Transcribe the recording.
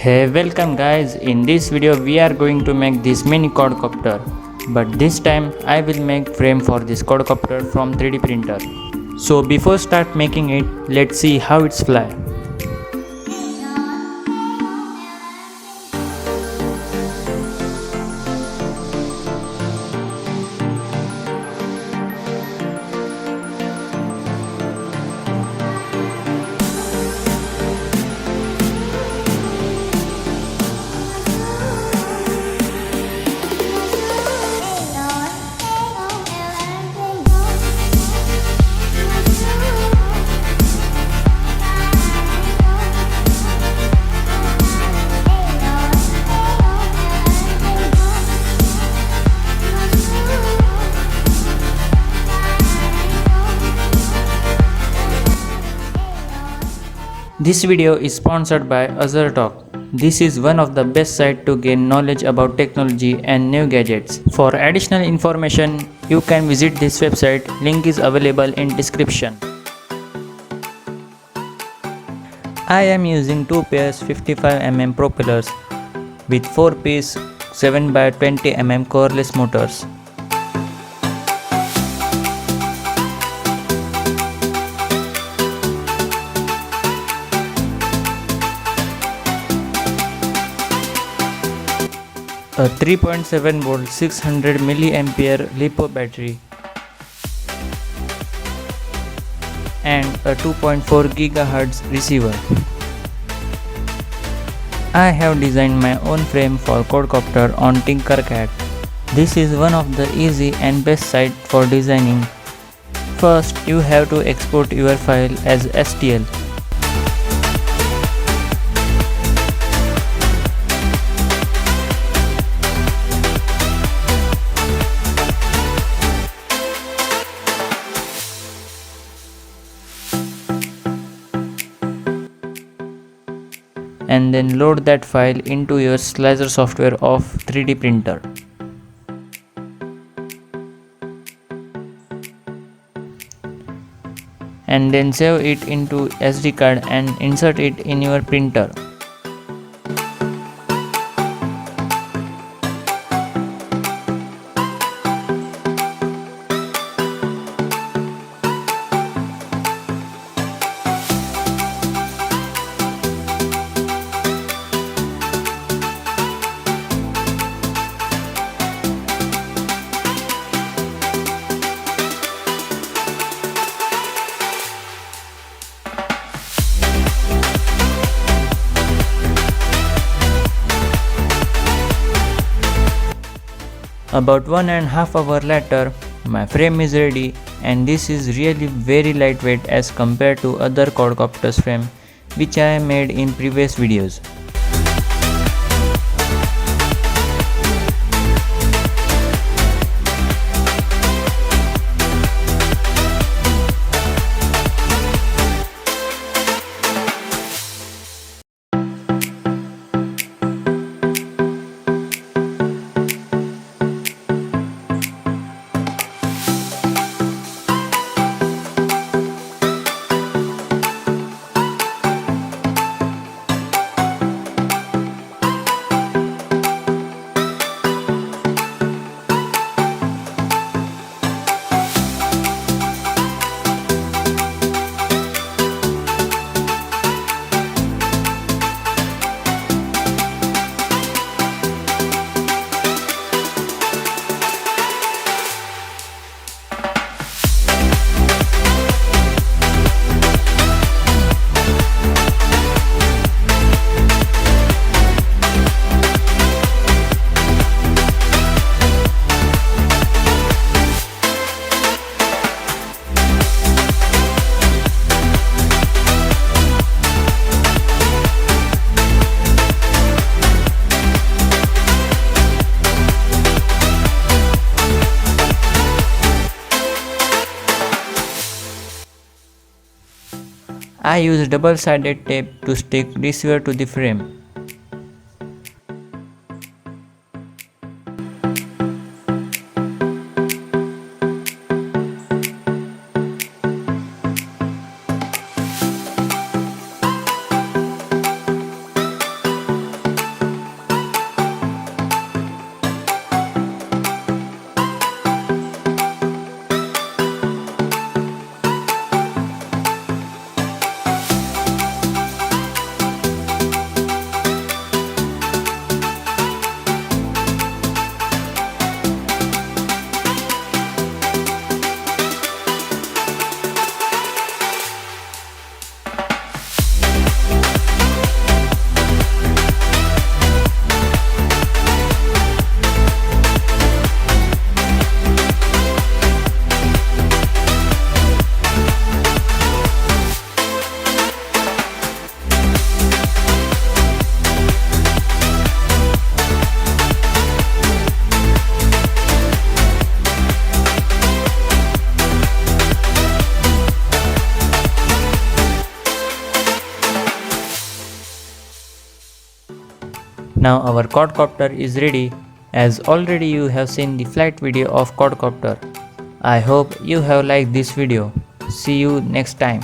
Hey, welcome guys. In this video we are going to make this mini quadcopter, but this time I will make frame for this quadcopter from 3D printer. So before start making it, let's see how it's fly. This video is sponsored by Talk. This is one of the best sites to gain knowledge about technology and new gadgets. For additional information, you can visit this website. Link is available in description. I am using 2 pairs 55mm propellers with 4-piece 7x20mm coreless motors. A 3.7 volt 600 mAh LiPo battery and a 2.4 GHz receiver. I have designed my own frame for quadcopter on Tinkercad. This is one of the easy and best site for designing. First, you have to export your file as STL. And then load that file into your slicer software of 3D printer. And then save it into SD card and insert it in your printer. About 1.5 hours later, my frame is ready, and this is really very lightweight as compared to other quadcopters frame which I made in previous videos. I use double-sided tape to stick receiver to the frame. Now our quadcopter is ready, as already you have seen the flight video of quadcopter. I hope you have liked this video. See you next time.